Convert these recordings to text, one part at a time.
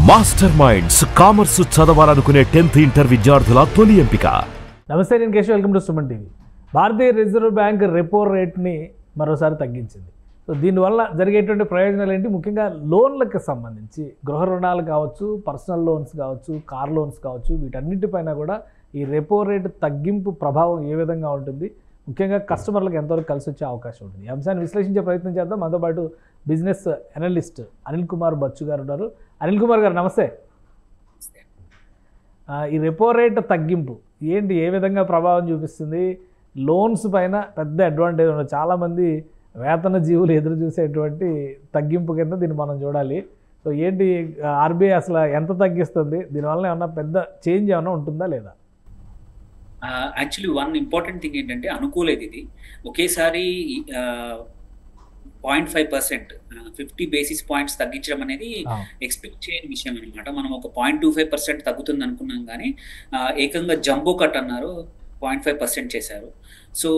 Master minds commerce చదవాలనుకునే 10th inter విద్యార్థుల తొలి ఎంపిక. నమస్తే, నేను Keshav. Welcome to Suman TV. భారతీయ రిజర్వ్ బ్యాంక్ రెపో రేట్ని మరోసారి తగ్గించింది. సో దీనివల్ల జరిగేటువంటి ప్రయోజనాలు ఏంటి? ముఖ్యంగా లోన్లకు సంబంధించి గృహ రుణాలు కావచ్చు, పర్సనల్ లోన్స్ కావచ్చు, కార్ లోన్స్ కావచ్చు, వీటన్నిటిపైన కూడా ఈ రెపో రేటు తగ్గింపు ప్రభావం ఏ విధంగా ఉంటుంది, ముఖ్యంగా కస్టమర్లకు ఎంతవరకు కలిసి వచ్చే అవకాశం ఉంటుంది. ఈ అంశాన్ని విశ్లేషించే ప్రయత్నం చేద్దాం. మనతో పాటు బిజినెస్ అనలిస్ట్ అనిల్ కుమార్ బచ్చు గారు ఉన్నారు. అనిల్ కుమార్ గారు, నమస్తే. ఈ రెపో రేట్ తగ్గింపు ఏంటి, ఏ విధంగా ప్రభావం చూపిస్తుంది? లోన్స్ పైన పెద్ద అడ్వాంటేజ్ ఉంది. చాలామంది వేతన జీవులు ఎదురు చూసేటువంటి తగ్గింపు కింద దీన్ని మనం చూడాలి. సో ఏంటి, ఆర్బీఐ అసలు ఎంత తగ్గిస్తుంది? దీనివల్ల ఏమన్నా పెద్ద చేంజ్ ఏమైనా ఉంటుందా లేదా? యాక్చువల్లీ వన్ ఇంపార్టెంట్ థింగ్ ఏంటంటే అనుకోలేదు ఇది. ఒకేసారి 0.5% 50 బేసిస్ పాయింట్స్ తగ్గించడం అనేది ఎక్స్పెక్ట్ చేయని విషయం అనమాట. మనం ఒక 0.25% తగ్గుతుంది అనుకున్నాం, కానీ ఏకంగా జంబో కట్ అన్నారు, 0.5% చేశారు. సో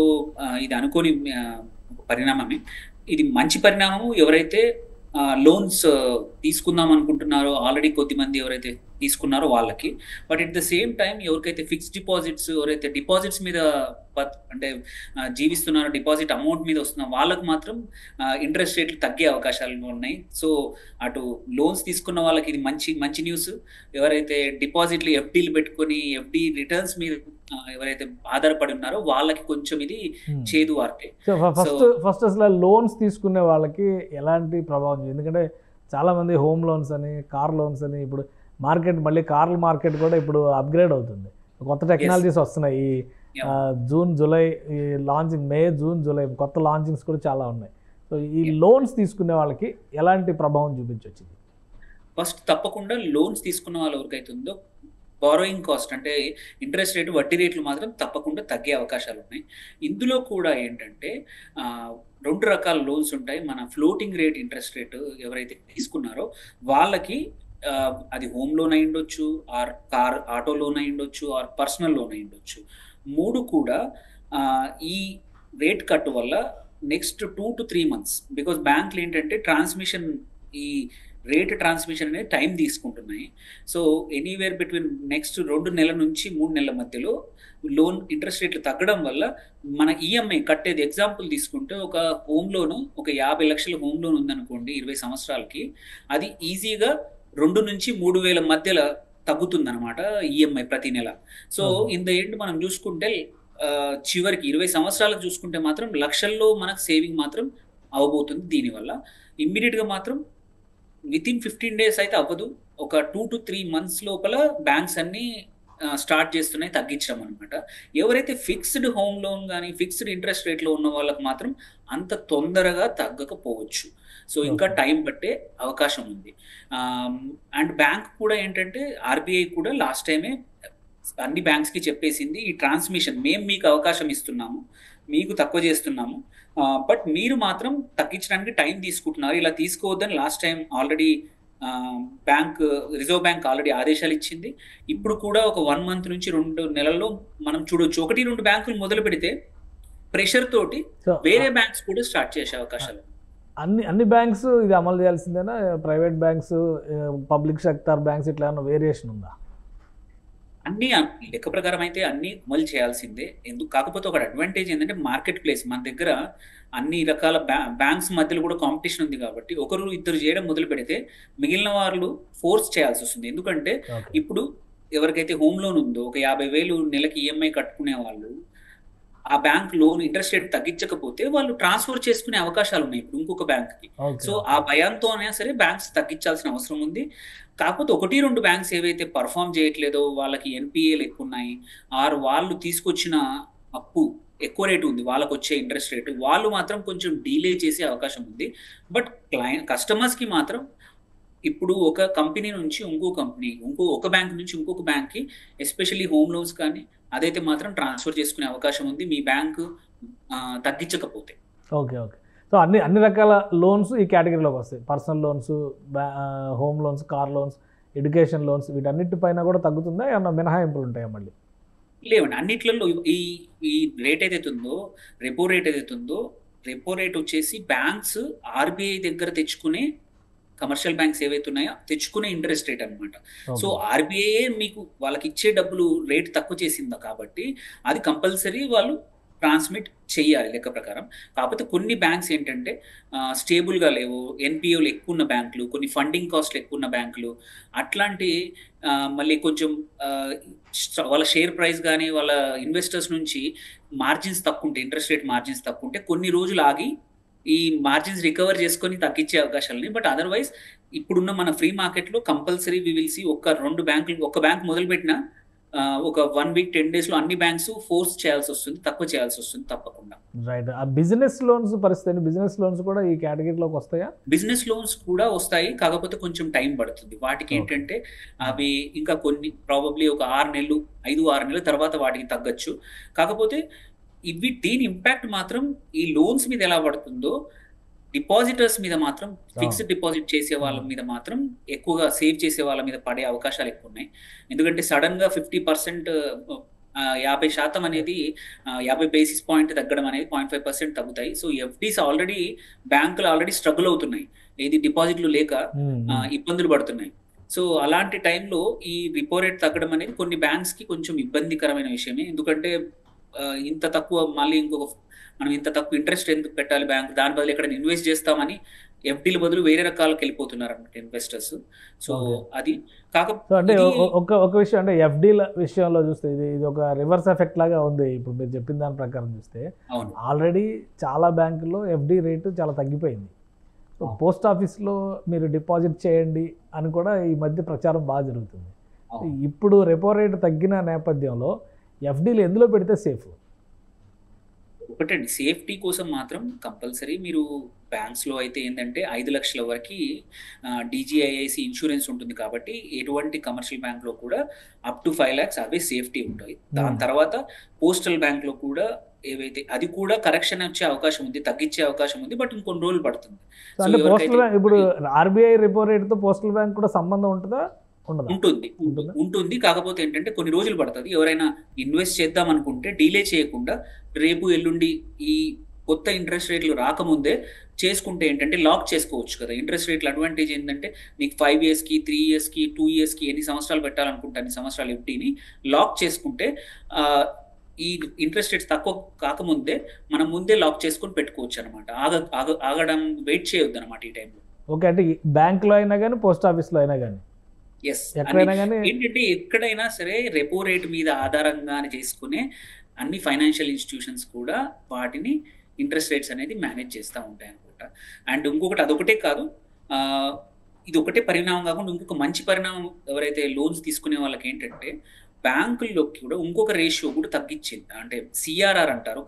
ఇది అనుకోని పరిణామమే. ఇది మంచి పరిణామము. ఎవరైతే లోన్స్ తీసుకుందాం అనుకుంటున్నారో, ఆల్రెడీ కొద్దిమంది ఎవరైతే తీసుకున్నారో వాళ్ళకి. But at the same time ఎవరికైతే ఫిక్స్డ్ డిపాజిట్స్, ఎవరైతే డిపాజిట్స్ మీద అంటే జీవిస్తున్నారో, డిపాజిట్ అమౌంట్ మీద వస్తున్నారో వాళ్ళకు మాత్రం ఇంట్రెస్ట్ రేట్లు తగ్గే అవకాశాలు ఉన్నాయి. సో అటు లోన్స్ తీసుకున్న వాళ్ళకి ఇది మంచి న్యూస్. ఎవరైతే డిపాజిట్లు ఎఫ్డీలు పెట్టుకొని ఎఫ్డీ రిటర్న్స్ మీద ఎవరైతే ఆధారపడి ఉన్నారో వాళ్ళకి కొంచెం ఇది చేదు వార్తే. ఫస్ట్ అసలు లోన్స్ తీసుకునే వాళ్ళకి ఎలాంటి ప్రభావం? ఎందుకంటే చాలామంది హోమ్ లోన్స్ అని, కార్ లోన్స్ అని, ఇప్పుడు మళ్ళీ కార్ల మార్కెట్ కూడా ఇప్పుడు అప్గ్రేడ్ అవుతుంది. కొత్త టెక్నాలజీస్ వస్తున్నాయి. June July launching, May June July కొత్త లాంచింగ్స్ కూడా చాలా ఉన్నాయి. సో ఈ లోన్స్ తీసుకునే వాళ్ళకి ఎలాంటి ప్రభావం చూపించవచ్చు? ఫస్ట్ తప్పకుండా లోన్స్ తీసుకున్న వాళ్ళు ఎవరికైతే ఉందో బారోయింగ్ కాస్ట్ అంటే ఇంట్రెస్ట్ రేటు, వడ్డీ రేట్లు మాత్రం తప్పకుండా తగ్గే అవకాశాలు ఉన్నాయి. ఇందులో కూడా ఏంటంటే 2 రకాల లోన్స్ ఉంటాయి. మన ఫ్లోటింగ్ రేట్ ఇంట్రెస్ట్ రేటు ఎవరైతే తీసుకున్నారో వాళ్ళకి అది హోమ్ లోన్ అయి ఉండొచ్చు, ఆర్ కార్ ఆటో లోన్ అయి ఉండొచ్చు, ఆర్ పర్సనల్ లోన్ అయి ఉండొచ్చు. 3 కూడా ఈ రేట్ కట్ వల్ల నెక్స్ట్ 2 to 3 months, బికాస్ బ్యాంకులు ఏంటంటే ట్రాన్స్మిషన్, ఈ రేట్ ట్రాన్స్మిషన్ అనేది టైం తీసుకుంటున్నాయి. సో ఎనీవేర్ బిట్వీన్ నెక్స్ట్ 2 నెలల నుంచి 3 నెలల మధ్యలో లోన్ ఇంట్రెస్ట్ రేట్లు తగ్గడం వల్ల మన ఈఎంఐ కట్టేది, ఎగ్జాంపుల్ తీసుకుంటే ఒక హోమ్ లోను, ఒక 50 లక్షల హోమ్ లోన్ ఉందనుకోండి 20 సంవత్సరాలకి, అది ఈజీగా 2 నుంచి 3,000 మధ్యలో తగ్గుతుందన్నమాట ఈఎంఐ ప్రతి నెల. సో ఇన్ ద ఎండ్ మనం చూసుకుంటే చివరికి 20 సంవత్సరాలకు చూసుకుంటే మాత్రం లక్షల్లో మనకు సేవింగ్ మాత్రం అవబోతుంది. దీనివల్ల ఇమ్మీడియట్గా మాత్రం వితిన్ 15 days అయితే అవ్వదు, ఒక 2 to 3 months లోపల బ్యాంక్స్ అన్ని స్టార్ట్ చేస్తున్నాయి తగ్గించడం అనమాట. ఎవరైతే ఫిక్స్డ్ హోమ్ లోన్ కానీ ఫిక్స్డ్ ఇంట్రెస్ట్ రేట్లో ఉన్న వాళ్ళకి మాత్రం అంత తొందరగా తగ్గకపోవచ్చు. సో ఇంకా టైం పట్టే అవకాశం ఉంది. అండ్ బ్యాంక్ కూడా ఏంటంటే ఆర్బీఐ కూడా లాస్ట్ టైమే అన్ని బ్యాంక్స్కి చెప్పేసింది, ఈ ట్రాన్స్మిషన్ మేము మీకు అవకాశం ఇస్తున్నాము, మీకు తక్కువ చేస్తున్నాము, బట్ మీరు తగ్గించడానికి టైం తీసుకుంటున్నారు, ఇలా తీసుకోవద్దని last time already reserve bank already ఆదేశాలు ఇచ్చింది. ఇప్పుడు కూడా ఒక 1 month నుంచి 2 నెలల్లో మనం చూడొచ్చు, 1-2 బ్యాంకులు మొదలు పెడితే ప్రెషర్ తోటి వేరే బ్యాంక్స్ కూడా స్టార్ట్ చేసే అవకాశాలు. అన్ని బ్యాంక్స్ ఇది అమలు చేయాల్సిందేనా? Private banks, public sector banks ఇట్లా ఏమైనా వేరియేషన్ ఉందా? అన్ని లెక్క ప్రకారం అయితే అన్ని అమలు చేయాల్సిందే. కాకపోతే ఒక అడ్వాంటేజ్ ఏంటంటే మార్కెట్ ప్లేస్ మన దగ్గర అన్ని రకాల బ్యాంక్స్ మధ్యలో కూడా కాంపిటీషన్ ఉంది కాబట్టి ఒకరు ఇద్దరు చేయడం మొదలు పెడితే మిగిలిన వాళ్ళు ఫోర్స్ చేయాల్సి వస్తుంది. ఎందుకంటే ఇప్పుడు ఎవరికైతే హోమ్ లోన్ ఉందో ఒక 50,000 నెలకి ఈఎంఐ కట్టుకునే వాళ్ళు ఆ బ్యాంక్ లోన్ ఇంట్రెస్ట్ రేట్ తగ్గించకపోతే వాళ్ళు ట్రాన్స్ఫర్ చేసుకునే అవకాశాలు ఉన్నాయి ఇప్పుడు ఇంకొక బ్యాంక్కి. సో ఆ భయంతో అయినా సరే బ్యాంక్స్ తగ్గించాల్సిన అవసరం ఉంది. కాకపోతే 1-2 బ్యాంక్స్ ఏవైతే పర్ఫామ్ చేయట్లేదో, వాళ్ళకి ఎన్పిఏలు ఎక్కువ ఉన్నాయి, ఆర్ వాళ్ళు తీసుకొచ్చిన అప్పు ఎక్కువ రేటు ఉంది, వాళ్ళకు వచ్చే ఇంట్రెస్ట్ రేటు, వాళ్ళు మాత్రం కొంచెం డీలే చేసే అవకాశం ఉంది. బట్ కస్టమర్స్కి మాత్రం ఇప్పుడు ఒక కంపెనీ నుంచి ఒక బ్యాంక్ నుంచి ఇంకొక బ్యాంక్కి, ఎస్పెషల్లీ హోమ్ లోన్స్ కానీ అదైతే మాత్రం ట్రాన్స్ఫర్ చేసుకునే అవకాశం ఉంది మీ బ్యాంకు తగ్గించకపోతే. ఓకే. సో అన్ని రకాల లోన్స్ ఈ కేటగిరీలోకి వస్తాయి. Personal loans, home loans, car loans, education loans, వీటన్నిటిపైన కూడా తగ్గుతుందా? ఏమన్నా మినహాయింపులు ఉంటాయా? మళ్ళీ లేవండి. అన్నిట్లలో ఈ రేట్ ఏదైతే ఉందో, రెపో రేట్ వచ్చేసి బ్యాంక్స్ ఆర్బీఐ దగ్గర తెచ్చుకునే కమర్షియల్ బ్యాంక్స్ ఏవైతే ఉన్నాయో తెచ్చుకునే ఇంట్రెస్ట్ రేట్ అనమాట. So okay. ఆర్బీఐ మీకు వాళ్ళకి ఇచ్చే డబ్బులు రేట్ తక్కువ చేసిందా కాబట్టి అది కంపల్సరీ వాళ్ళు ట్రాన్స్మిట్ చెయ్యాలి లెక్క ప్రకారం. కాకపోతే కొన్ని బ్యాంక్స్ ఏంటంటే స్టేబుల్గా లేవు, ఎన్పిఓలు ఎక్కువ ఉన్న బ్యాంకులు, కొన్ని ఫండింగ్ కాస్ట్లు ఎక్కువ ఉన్న బ్యాంకులు, అట్లాంటి మళ్ళీ కొంచెం వాళ్ళ షేర్ ప్రైస్ కానీ వాళ్ళ ఇన్వెస్టర్స్ నుంచి మార్జిన్స్ తక్కువ ఉంటే, ఇంట్రెస్ట్ రేట్ మార్జిన్స్ తక్కువ ఉంటే కొన్ని రోజులు ఆగి ఈ మార్జిన్స్ రికవర్ చేసుకొని తగ్గించే అవకాశాలని. బట్ అదర్వైజ్ ఇప్పుడున్న మన ఫ్రీ మార్కెట్లో కంపల్సరీ వి విల్ సి ఒక బ్యాంక్ మొదలుపెట్టిన ఒక 1 వీక్ 10 డేస్లో అన్ని బ్యాంక్స్ ఫోర్స్ చేయాల్సి వస్తుంది, తక్కువ చేయాల్సి వస్తుంది తప్పకుండా. రైట్. ఆ బిజినెస్ లోన్స్ పరిస్థితి, బిజినెస్ లోన్స్ కూడా ఈ కేటగిరీలోకి వస్తాయా? బిజినెస్ లోన్స్ కూడా వస్తాయి, కాకపోతే కొంచెం టైం పడుతుంది. వాటికి ఏంటంటే అవి ఇంకా కొన్ని ప్రాబబ్లీ ఒక 6 నెలలు 5-6 నెలల తర్వాత వాటికి తగ్గచ్చు. కాకపోతే దీని ఇంపాక్ట్ మాత్రం ఈ లోన్స్ మీద ఎలా పడుతుందో డిపాజిటర్స్ మీద మాత్రం, ఫిక్స్డ్ డిపాజిట్ చేసే వాళ్ళ మీద మాత్రం, ఎక్కువగా సేవ్ చేసే వాళ్ళ మీద పడే అవకాశాలు ఎక్కువ ఉన్నాయి. ఎందుకంటే సడన్ గా 50%, 50% అనేది 50 బేసిస్ పాయింట్ తగ్గడం అనేది 0.5% తగ్గుతాయి. సో ఎఫ్డీస్ బ్యాంకులు ఆల్రెడీ స్ట్రగుల్ అవుతున్నాయి, ఏది డిపాజిట్లు లేక ఇబ్బందులు పడుతున్నాయి. సో అలాంటి టైంలో ఈ రిపో రేట్ తగ్గడం అనేది కొన్ని బ్యాంక్స్ కి కొంచెం ఇబ్బందికరమైన విషయమే. ఎందుకంటే మనం ఇంత తక్కువ ఇంట్రెస్ట్ ఎందుకు పెట్టాలి బ్యాంక్, దాని బదులు ఎక్కడ ఇన్వెస్ట్ చేస్తామని ఎఫ్డీల బదులు వేరే రకాలకు వెళ్ళిపోతున్నారు అన్నమాట ఇన్వెస్టర్స్. సో అది అంటే ఒక విషయం, అంటే ఎఫ్డీల విషయంలో చూస్తే ఇది ఒక రివర్స్ ఎఫెక్ట్ లాగా ఉంది. ఇప్పుడు మీరు చెప్పిన దాని ప్రకారం చూస్తే ఆల్రెడీ చాలా బ్యాంకుల్లో ఎఫ్డీ రేటు చాలా తగ్గిపోయింది. సో పోస్ట్ ఆఫీస్లో మీరు డిపాజిట్ చేయండి అని కూడా ఈ మధ్య ప్రచారం బాగా జరుగుతుంది. ఇప్పుడు రెపో రేటు తగ్గిన నేపథ్యంలో ఎఫ్డీలు ఎందులో పెడితే సేఫ్? ఒకటండి, సేఫ్టీ కోసం మాత్రం కంపల్సరీ మీరు బ్యాంక్స్లో అయితే ఏంటంటే 5 లక్షల వరకు డీజీఐఐసి ఇన్సూరెన్స్ ఉంటుంది కాబట్టి ఎటువంటి కమర్షియల్ బ్యాంక్లో కూడా up to 5 lakhs away safety ఉంటాయి. దాని తర్వాత పోస్టల్ బ్యాంక్లో కూడా ఏవైతే అది కూడా కరెక్షన్ వచ్చే అవకాశం ఉంది, తగ్గించే అవకాశం ఉంది, బట్ ఇంకొన్ని రోజులు పడుతుంది. ఇప్పుడు ఆర్బీఐ రెపో రేటుతో పోస్టల్ బ్యాంక్ కూడా సంబంధం ఉంటుందా? ఉంటుంది. కాకపోతే ఏంటంటే కొన్ని రోజులు పడుతుంది. ఎవరైనా ఇన్వెస్ట్ చేద్దాం అనుకుంటే డిలే చేయకుండా రేపు ఎల్లుండి ఈ కొత్త ఇంట్రెస్ట్ రేట్లు రాకముందే చేసుకుంటే ఏంటంటే లాక్ చేసుకోవచ్చు కదా. ఇంట్రెస్ట్ రేట్ల అడ్వాంటేజ్ ఏంటంటే నీకు 5 yearsకి 3 yearsకి 2 yearsకి ఎన్ని సంవత్సరాలు పెట్టాలనుకుంటే అన్ని సంవత్సరాలు ఎఫ్డీని లాక్ చేసుకుంటే ఈ ఇంట్రెస్ట్ రేట్స్ తక్కువ కాకముందే మనం ముందే లాక్ చేసుకొని పెట్టుకోవచ్చు అనమాట. ఆగడం వెయిట్ చేయొద్దు అనమాట ఈ టైంలో. ఓకే. అంటే బ్యాంక్లో అయినా కానీ పోస్ట్ ఆఫీస్లో అయినా కానీ ఏంటంటే ఎక్కడైనా సరే రెపో రేట్ మీద ఆధారంగానే చేసుకునే అన్ని ఫైనాన్షియల్ ఇన్స్టిట్యూషన్స్ కూడా వాటిని ఇంట్రెస్ట్ రేట్స్ అనేది మేనేజ్ చేస్తూ ఉంటాయి అనమాట. అండ్ ఇంకొకటి అదొకటే కాదు, ఇది ఒకటే పరిణామం కాకుండా ఇంకొక మంచి పరిణామం ఎవరైతే లోన్స్ తీసుకునే వాళ్ళకి ఏంటంటే బ్యాంకుల్లోకి కూడా ఇంకొక రేషియో కూడా తగ్గించింది. అంటే సిఆర్ఆర్ అంటారు,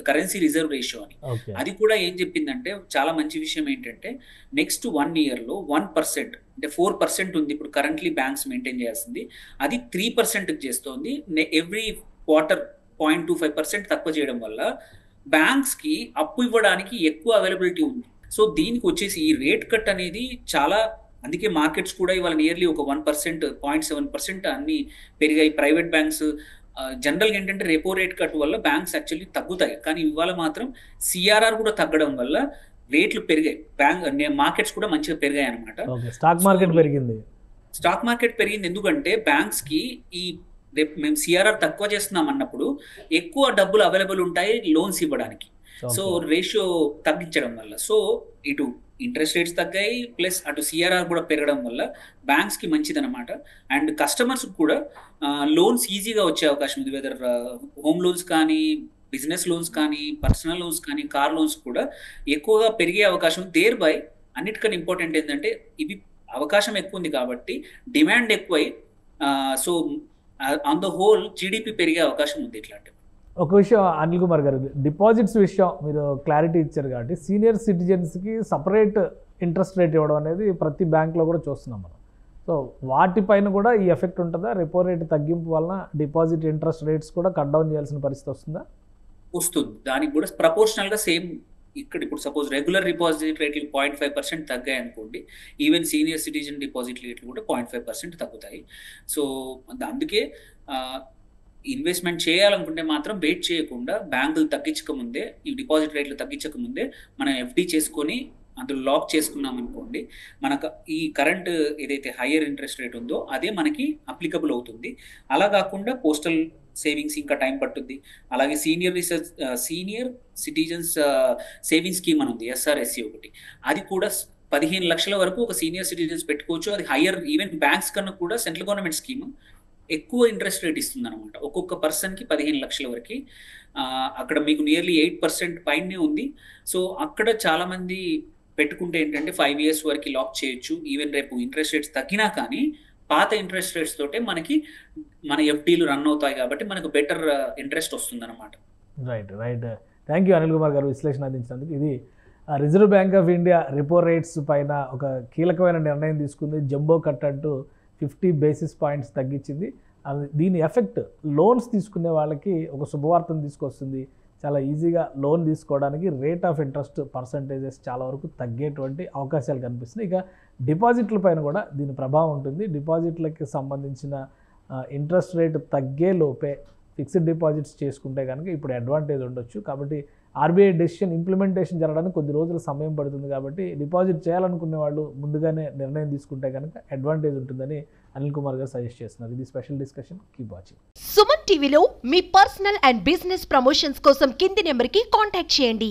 కరెన్సీ రిజర్వ్ రేషియో అని. అది కూడా ఏం చెప్పిందంటే చాలా మంచి విషయం ఏంటంటే నెక్స్ట్ 1 yearలో 1%, అంటే 4% ఉంది ఇప్పుడు కరెంట్లీ బ్యాంక్స్ మెయింటైన్ చేయాల్సింది, అది 3% చేస్తోంది. ఎవ్రీ క్వార్టర్ 0.25% తక్కువ చేయడం వల్ల బ్యాంక్స్కి అప్పు ఇవ్వడానికి ఎక్కువ అవైలబిలిటీ ఉంది. సో దీనికి వచ్చేసి ఈ రేట్ కట్ అనేది చాలా, అందుకే మార్కెట్స్ కూడా ఇవాళ నియర్లీ ఒక 1%, 0.7% అన్ని పెరిగాయి. ప్రైవేట్ బ్యాంక్స్ జనరల్గా ఏంటంటే రెపో రేట్ కట్ వల్ల బ్యాంక్స్ యాక్చువల్లీ తగ్గుతాయి, కానీ ఇవాళ మాత్రం సిఆర్ఆర్ కూడా తగ్గడం వల్ల రేట్లు పెరిగాయి, మార్కెట్స్ కూడా మంచిగా పెరిగాయి అనమాట. స్టాక్ మార్కెట్ పెరిగింది ఎందుకంటే బ్యాంక్స్కి మేము సిఆర్ఆర్ తక్కువ చేస్తున్నాం అన్నప్పుడు ఎక్కువ డబ్బులు అవైలబుల్ ఉంటాయి లోన్స్ ఇవ్వడానికి. సో రేషియో తగ్గించడం వల్ల సో ఇటు ఇంట్రెస్ట్ రేట్స్ తగ్గాయి, ప్లస్ అటు సిఆర్ఆర్ కూడా పెరగడం వల్ల బ్యాంక్స్కి మంచిదన్నమాట. అండ్ కస్టమర్స్ కూడా లోన్స్ ఈజీగా వచ్చే అవకాశం ఉంది. వెదర్ హోమ్ లోన్స్ కానీ, బిజినెస్ లోన్స్ కానీ, పర్సనల్ లోన్స్ కానీ, కార్ లోన్స్ కూడా ఎక్కువగా పెరిగే అవకాశం. దేర్ బై అన్నిటికన్నా ఇంపార్టెంట్ ఏంటంటే ఇవి అవకాశం ఎక్కువ ఉంది కాబట్టి డిమాండ్ ఎక్కువై so on the whole GDP పెరిగే అవకాశం ఉంది. ఇట్లాంటివి ఒక విషయం అనిల్ కుమార్ గారు, డిపాజిట్స్ విషయం మీరు క్లారిటీ ఇచ్చారు కాబట్టి సీనియర్ సిటిజన్స్కి సపరేట్ ఇంట్రెస్ట్ రేట్ ఇవ్వడం అనేది ప్రతి బ్యాంక్లో కూడా చూస్తున్నాం మనం. సో వాటిపైన కూడా ఈ ఎఫెక్ట్ ఉంటుందా? రెపో రేట్ తగ్గింపు వలన డిపాజిట్ ఇంట్రెస్ట్ రేట్స్ కూడా కట్ డౌన్ చేయాల్సిన పరిస్థితి వస్తుందా? వస్తుంది. దానికి కూడా ప్రపోర్షనల్గా సేమ్ ఇక్కడ ఇప్పుడు సపోజ్ రెగ్యులర్ డిపాజిట్ రేట్లు 0.5% తగ్గాయి అనుకోండి, ఈవెన్ సీనియర్ సిటిజన్ డిపాజిట్ రేట్లు కూడా 0.5% తగ్గుతాయి. సో అందుకే ఇన్వెస్ట్మెంట్ చేయాలనుకుంటే మాత్రం వెయిట్ చేయకుండా బ్యాంకులు తగ్గించకముందే, ఈ డిపాజిట్ రేట్లు తగ్గించకముందే మనం ఎఫ్డీ చేసుకొని అందులో లాక్ చేసుకున్నాం అనుకోండి, మనకు ఈ కరెంట్ ఏదైతే హయ్యర్ ఇంట్రెస్ట్ రేట్ ఉందో అదే మనకి అప్లికబుల్ అవుతుంది. అలా కాకుండా పోస్టల్ సేవింగ్స్ ఇంకా టైం పట్టుద్ది. అలాగే సీనియర్ సిటిజన్స్ సేవింగ్ స్కీమ్ అని ఉంది, SRSC ఒకటి. అది కూడా 15 లక్షల వరకు ఒక సీనియర్ సిటిజన్స్ పెట్టుకోవచ్చు. అది హయ్యర్, ఈవెన్ బ్యాంక్స్ కన్నా కూడా సెంట్రల్ గవర్నమెంట్ స్కీమ్ ఎక్కువ ఇంట్రెస్ట్ రేట్ ఇస్తుంది అనమాట. ఒక్కొక్క పర్సన్కి 15 లక్షల వరకు. అక్కడ మీకు నియర్లీ 8% పైనే ఉంది. సో అక్కడ చాలామంది పెట్టుకుంటే ఏంటంటే 5 ఇయర్స్ వరకు లాక్ చేయొచ్చు. ఈవెన్ రేపు ఇంట్రెస్ట్ రేట్స్ తగ్గినా కానీ పాత ఇంట్రెస్ట్ రేట్స్ తోటే మనకి మన ఎఫ్డీలు రన్ అవుతాయి కాబట్టి మనకు బెటర్ ఇంట్రెస్ట్ వస్తుంది అనమాట. Right. Thank you Anil Kumar గారు విశ్లేషణ అందించినందుకు. ఇది reserve bank of India repo rates పైన ఒక కీలకమైన నిర్ణయం తీసుకుంది. జంబో కట్ అంటూ 50 బేసిస్ పాయింట్స్ తగ్గించింది. దీని ఎఫెక్ట్ లోన్స్ తీసుకునే వాళ్ళకి ఒక శుభవార్తను తీసుకొస్తుంది. చాలా ఈజీగా లోన్ తీసుకోవడానికి రేట్ ఆఫ్ ఇంట్రెస్ట్ పర్సంటేజెస్ చాలా వరకు తగ్గేటువంటి అవకాశాలు కనిపిస్తున్నాయి. ఇక డిపాజిట్ల పైన కూడా దీని ప్రభావం ఉంటుంది. డిపాజిట్లకి సంబంధించిన ఇంట్రెస్ట్ రేట్ తగ్గే లోపే ఫిక్స్డ్ డిపాజిట్స్ చేసుకుంటే కనుక ఇప్పుడు అడ్వాంటేజ్ ఉండొచ్చు. కాబట్టి ఆర్బీఐ డెసిషన్ ఇంప్లిమెంటేషన్ జరగడానికి కొద్ది రోజుల సమయం పడుతుంది. కాబట్టి డిపాజిట్ చేయాలనుకునే వాళ్ళు ముందుగానే నిర్ణయం తీసుకుంటే కనుక అడ్వాంటేజ్ ఉంటుందని అనిల్ కుమార్ గారు సజెస్ట్ చేస్తున్నారు. ఇది special discussion. Keep watching. Suman టీవీలో మీ పర్సనల్ అండ్ బిజినెస్ ప్రమోషన్స్ కోసం కింది నెంబర్కి కాంటాక్ట్ చేయండి.